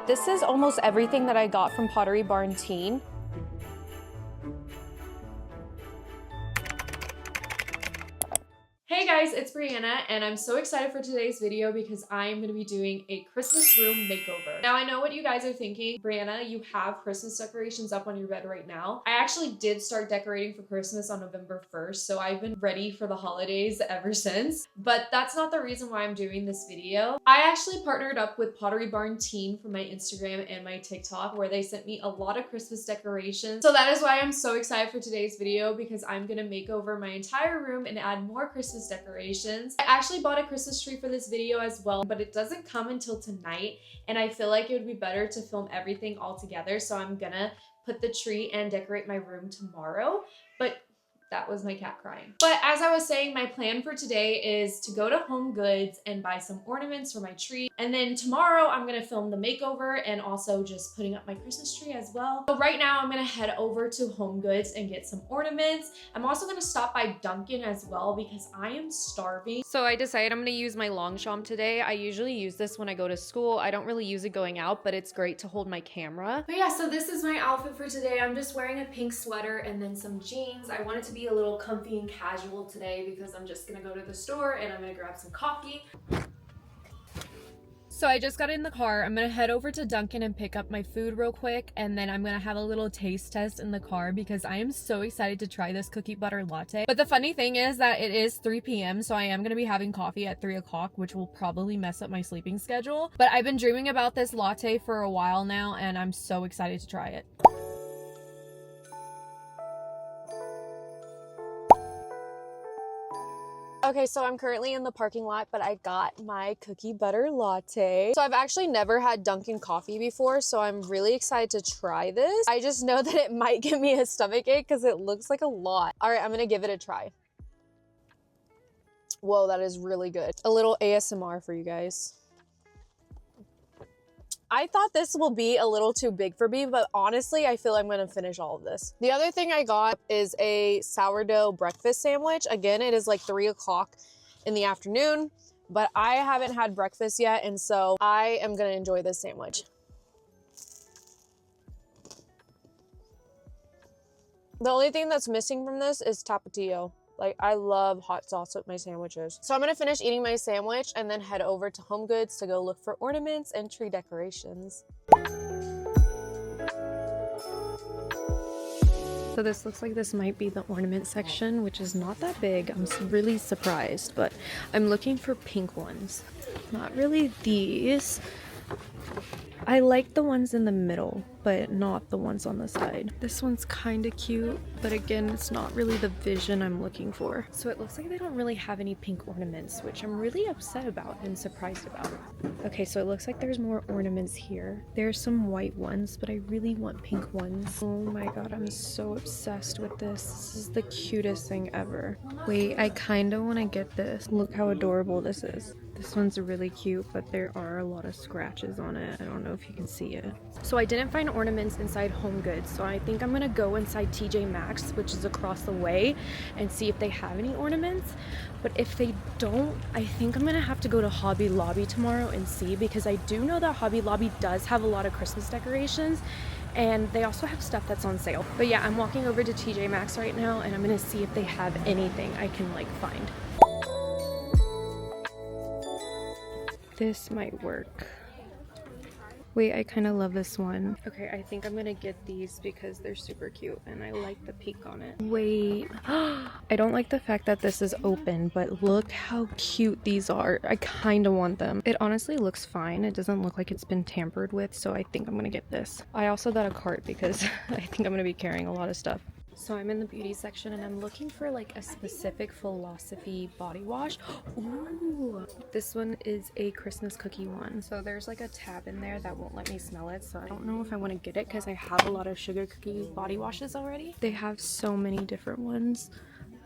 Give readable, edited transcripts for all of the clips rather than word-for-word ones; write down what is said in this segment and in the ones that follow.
This is almost everything that I got from Pottery Barn Teen. Hey guys, it's Brianna and I'm so excited for today's video because I am going to be doing a Christmas room makeover. Now I know what you guys are thinking. Brianna, you have Christmas decorations up on your bed right now. I actually did start decorating for Christmas on November 1st, so I've been ready for the holidays ever since. But that's not the reason why I'm doing this video. I actually partnered up with Pottery Barn Teen for my Instagram and my TikTok, where they sent me a lot of Christmas decorations. So that is why I'm so excited for today's video, because I'm going to make over my entire room and add more Christmas decorations. I actually bought a Christmas tree for this video as well, but it doesn't come until tonight, and I feel like it would be better to film everything all together, so I'm gonna put the tree and decorate my room tomorrow. But that was my cat crying. But as I was saying, my plan for today is to go to Home Goods and buy some ornaments for my tree. And then tomorrow I'm gonna film the makeover and also just putting up my Christmas tree as well. So right now I'm gonna head over to Home Goods and get some ornaments. I'm also gonna stop by Dunkin' as well because I am starving. So I decided I'm gonna use my Longchamp today. I usually use this when I go to school. I don't really use it going out, but it's great to hold my camera. But yeah, so this is my outfit for today. I'm just wearing a pink sweater and then some jeans. I want it to be a little comfy and casual today because I'm just gonna go to the store and I'm gonna grab some coffee. So I just got in the car. I'm gonna head over to Dunkin' and pick up my food real quick, and then I'm gonna have a little taste test in the car because I am so excited to try this cookie butter latte. But the funny thing is that it is 3 p.m. so I am gonna be having coffee at 3 o'clock, which will probably mess up my sleeping schedule. But I've been dreaming about this latte for a while now and I'm so excited to try it. Okay, so I'm currently in the parking lot, but I got my cookie butter latte. So I've actually never had Dunkin' coffee before, so I'm really excited to try this. I just know that it might give me a stomachache because it looks like a lot. All right, I'm gonna give it a try. Whoa, that is really good. A little ASMR for you guys. I thought this will be a little too big for me, but honestly, I feel I'm gonna finish all of this. The other thing I got is a sourdough breakfast sandwich. Again, it is like 3 o'clock in the afternoon, but I haven't had breakfast yet, and so I am gonna enjoy this sandwich. The only thing that's missing from this is tapatio. Like, I love hot sauce with my sandwiches. So I'm gonna finish eating my sandwich and then head over to Home Goods to go look for ornaments and tree decorations. So this looks like this might be the ornament section, which is not that big. I'm really surprised, but I'm looking for pink ones. Not really these. I like the ones in the middle, but not the ones on the side. This one's kind of cute, but again, it's not really the vision I'm looking for. So it looks like they don't really have any pink ornaments, which I'm really upset about and surprised about. Okay, so it looks like there's more ornaments here. There's some white ones, but I really want pink ones. Oh my god, I'm so obsessed with this. This is the cutest thing ever. Wait, I kind of want to get this. Look how adorable this is. This one's really cute, but there are a lot of scratches on it. I don't know if you can see it. So I didn't find ornaments inside Home Goods, so I think I'm gonna go inside TJ Maxx, which is across the way, and see if they have any ornaments. But if they don't, I think I'm gonna have to go to Hobby Lobby tomorrow and see, because I do know that Hobby Lobby does have a lot of Christmas decorations, and they also have stuff that's on sale. But yeah, I'm walking over to TJ Maxx right now, and I'm gonna see if they have anything I can like find. This might work. Wait, I kind of love this one. Okay, I think I'm gonna get these because they're super cute and I like the pink on it. Wait, I don't like the fact that this is open, but look how cute these are. I kind of want them. It honestly looks fine. It doesn't look like it's been tampered with, so I think I'm gonna get this. I also got a cart because I think I'm gonna be carrying a lot of stuff. So I'm in the beauty section and I'm looking for like a specific Philosophy body wash. Ooh, this one is a Christmas cookie one. So there's like a tab in there that won't let me smell it. So I don't know if I want to get it because I have a lot of sugar cookie body washes already. They have so many different ones.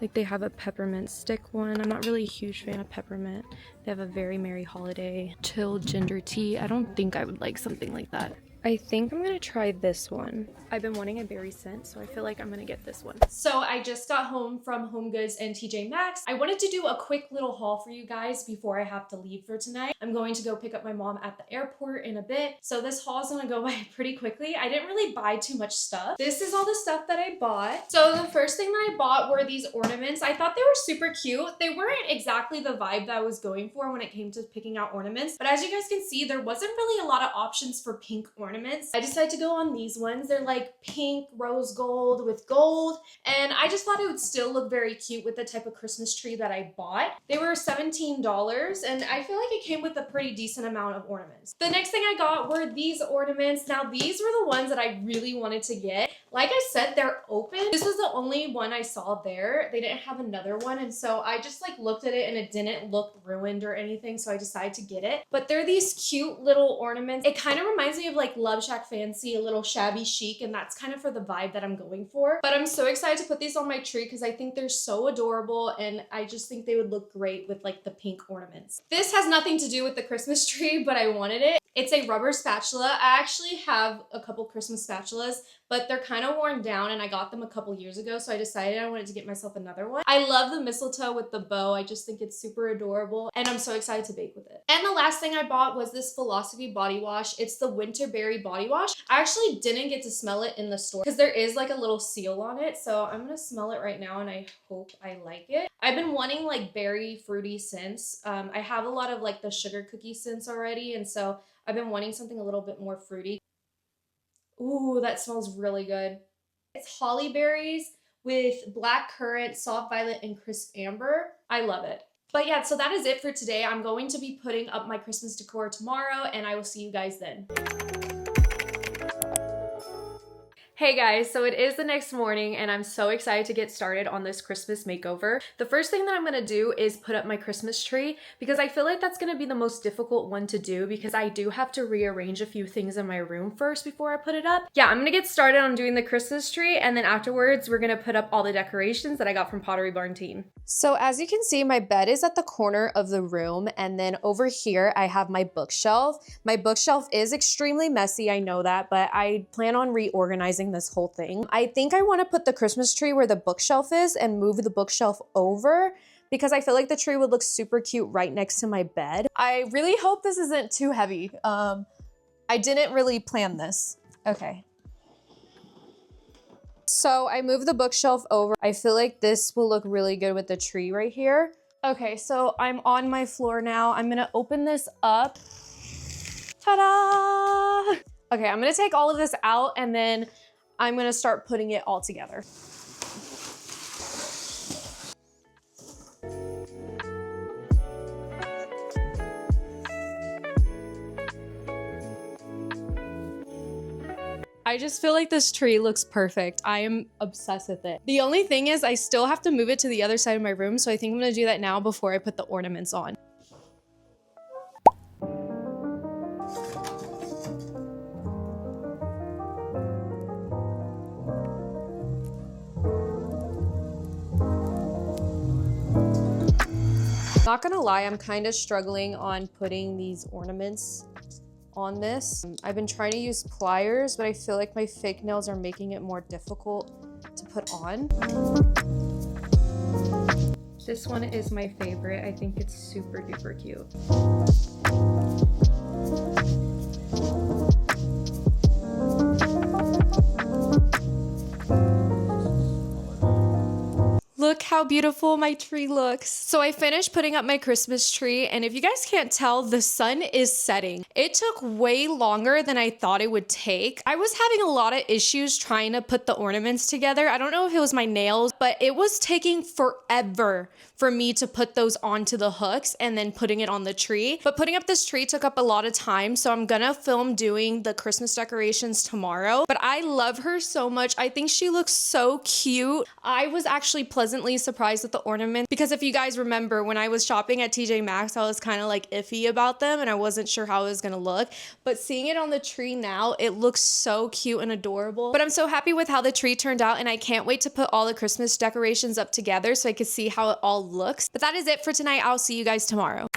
Like they have a peppermint stick one. I'm not really a huge fan of peppermint. They have a Very Merry Holiday chill ginger tea. I don't think I would like something like that. I think I'm gonna try this one. I've been wanting a berry scent, so I feel like I'm gonna get this one. So I just got home from HomeGoods and TJ Maxx. I wanted to do a quick little haul for you guys before I have to leave for tonight. I'm going to go pick up my mom at the airport in a bit, so this haul is gonna go by pretty quickly. I didn't really buy too much stuff. This is all the stuff that I bought. So the first thing that I bought were these ornaments. I thought they were super cute. They weren't exactly the vibe that I was going for when it came to picking out ornaments, but as you guys can see, there wasn't really a lot of options for pink ornaments. I decided to go on these ones. They're like pink rose gold with gold, and I just thought it would still look very cute with the type of Christmas tree that I bought. They were $17, and I feel like it came with a pretty decent amount of ornaments. The next thing I got were these ornaments. Now these were the ones that I really wanted to get. Like I said, they're open. This was the only one I saw there. They didn't have another one, and so I just like looked at it and it didn't look ruined or anything, so I decided to get it. But they're these cute little ornaments. It kind of reminds me of like Love Shack Fancy, a little shabby chic, and that's kind of for the vibe that I'm going for. But I'm so excited to put these on my tree because I think they're so adorable, and I just think they would look great with like the pink ornaments. This has nothing to do with the Christmas tree, but I wanted it. It's a rubber spatula. I actually have a couple Christmas spatulas, but they're kind of worn down, and I got them a couple years ago, so I decided I wanted to get myself another one. I love the mistletoe with the bow. I just think it's super adorable, and I'm so excited to bake with it. And the last thing I bought was this Philosophy body wash. It's the Winterberry body wash. I actually didn't get to smell it in the store because there is like a little seal on it, so I'm gonna smell it right now, and I hope I like it. I've been wanting like berry fruity scents. I have a lot of like the sugar cookie scents already, and so I've been wanting something a little bit more fruity. Ooh, that smells really good. It's holly berries with black currant, soft violet, and crisp amber. I love it. But yeah, so that is it for today. I'm going to be putting up my Christmas decor tomorrow, and I will see you guys then. Hey guys, so it is the next morning and I'm so excited to get started on this Christmas makeover. The first thing that I'm gonna do is put up my Christmas tree because I feel like that's gonna be the most difficult one to do because I do have to rearrange a few things in my room first before I put it up. Yeah, I'm gonna get started on doing the Christmas tree, and then afterwards we're gonna put up all the decorations that I got from Pottery Barn Teen. So as you can see, my bed is at the corner of the room, and then over here I have my bookshelf. My bookshelf is extremely messy, I know that, but I plan on reorganizing this whole thing. I think I want to put the Christmas tree where the bookshelf is and move the bookshelf over because I feel like the tree would look super cute right next to my bed. I really hope this isn't too heavy. I didn't really plan this. Okay. So I moved the bookshelf over. I feel like this will look really good with the tree right here. Okay, so I'm on my floor now. I'm gonna open this up. Ta-da! Okay, I'm gonna take all of this out and then I'm gonna start putting it all together. I just feel like this tree looks perfect. I am obsessed with it. The only thing is I still have to move it to the other side of my room, so I think I'm gonna do that now before I put the ornaments on. Not gonna lie, I'm kind of struggling on putting these ornaments on this. I've been trying to use pliers, but I feel like my fake nails are making it more difficult to put on. This one is my favorite. I think it's super duper cute. Look how beautiful my tree looks. So I finished putting up my Christmas tree, and if you guys can't tell, the sun is setting. It took way longer than I thought it would take. I was having a lot of issues trying to put the ornaments together. I don't know if it was my nails, but it was taking forever for me to put those onto the hooks and then putting it on the tree. But putting up this tree took up a lot of time, so I'm gonna film doing the Christmas decorations tomorrow. But I love her so much. I think she looks so cute. I was actually pleasantly surprised with the ornament because if you guys remember, when I was shopping at TJ Maxx, I was kind of like iffy about them and I wasn't sure how it was gonna look. But seeing it on the tree now, it looks so cute and adorable. But I'm so happy with how the tree turned out, and I can't wait to put all the Christmas decorations up together so I can see how it all looks. But that is it for tonight. I'll see you guys tomorrow.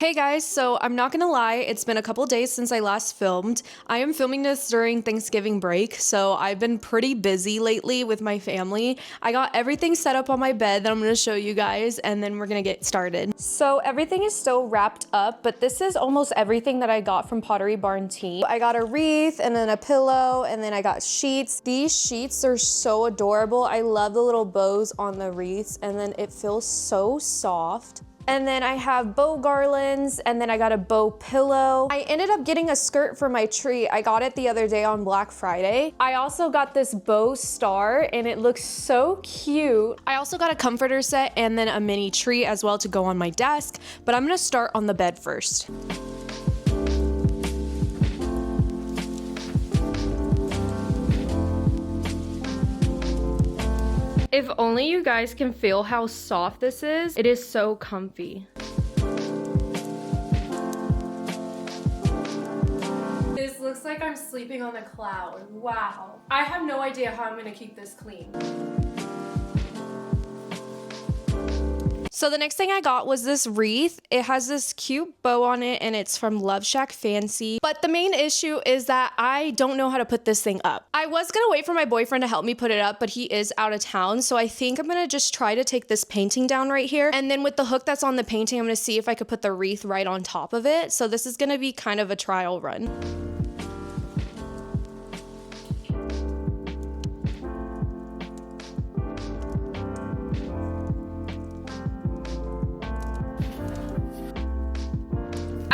Hey guys, so I'm not gonna lie, it's been a couple days since I last filmed. I am filming this during Thanksgiving break, so I've been pretty busy lately with my family. I got everything set up on my bed that I'm gonna show you guys, and then we're gonna get started. So everything is still wrapped up, but this is almost everything that I got from Pottery Barn Tea. I got a wreath, and then a pillow, and then I got sheets. These sheets are so adorable. I love the little bows on the wreaths, and then it feels so soft. And then I have bow garlands, and then I got a bow pillow. I ended up getting a skirt for my tree. I got it the other day on Black Friday. I also got this bow star, and it looks so cute. I also got a comforter set and then a mini tree as well to go on my desk, but I'm gonna start on the bed first. If only you guys can feel how soft this is. It is so comfy. This looks like I'm sleeping on a cloud. Wow. I have no idea how I'm gonna keep this clean. So the next thing I got was this wreath. It has this cute bow on it and it's from Love Shack Fancy. But the main issue is that I don't know how to put this thing up. I was gonna wait for my boyfriend to help me put it up, but he is out of town. So I think I'm gonna just try to take this painting down right here. And then with the hook that's on the painting, I'm gonna see if I could put the wreath right on top of it. So this is gonna be kind of a trial run.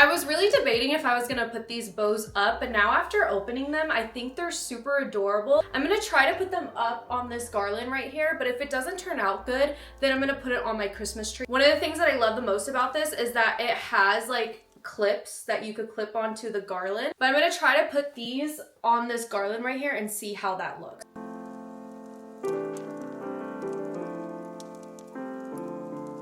I was really debating if I was gonna put these bows up, but now after opening them, I think they're super adorable. I'm gonna try to put them up on this garland right here, but if it doesn't turn out good, then I'm gonna put it on my Christmas tree. One of the things that I love the most about this is that it has like clips that you could clip onto the garland, but I'm gonna try to put these on this garland right here and see how that looks.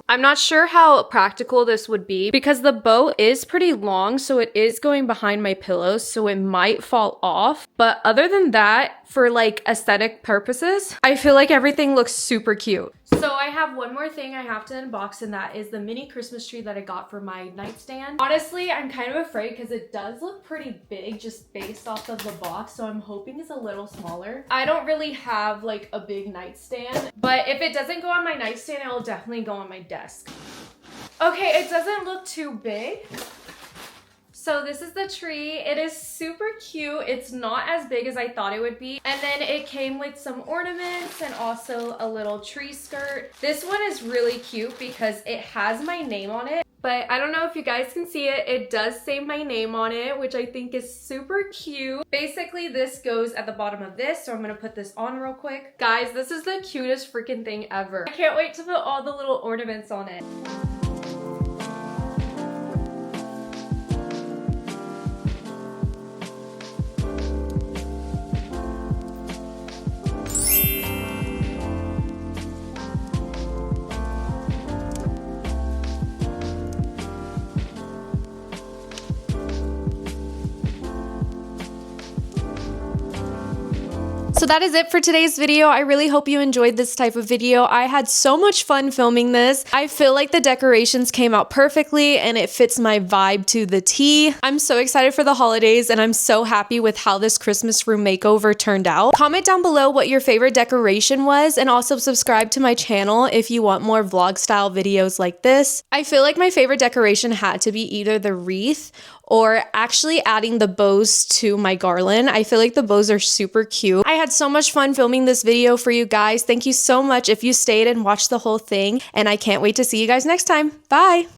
I'm not sure how practical this would be because the bow is pretty long, so it is going behind my pillows, so it might fall off. But other than that, for like aesthetic purposes, I feel like everything looks super cute. So I have one more thing I have to unbox, and that is the mini Christmas tree that I got for my nightstand. Honestly, I'm kind of afraid because it does look pretty big just based off of the box, so I'm hoping it's a little smaller. I don't really have like a big nightstand, but if it doesn't go on my nightstand, it will definitely go on my desk. Okay, it doesn't look too big. So this is the tree. It is super cute. It's not as big as I thought it would be. And then it came with some ornaments and also a little tree skirt. This one is really cute because it has my name on it. But I don't know if you guys can see it. It does say my name on it, which I think is super cute. Basically, this goes at the bottom of this, so I'm gonna put this on real quick. Guys, this is the cutest freaking thing ever. I can't wait to put all the little ornaments on it. So that is it for today's video. I really hope you enjoyed this type of video. I had so much fun filming this. I feel like the decorations came out perfectly and it fits my vibe to the T. I'm so excited for the holidays and I'm so happy with how this Christmas room makeover turned out. Comment down below what your favorite decoration was and also subscribe to my channel if you want more vlog style videos like this. I feel like my favorite decoration had to be either the wreath or actually adding the bows to my garland. I feel like the bows are super cute. I had so much fun filming this video for you guys. Thank you so much if you stayed and watched the whole thing, and I can't wait to see you guys next time. Bye!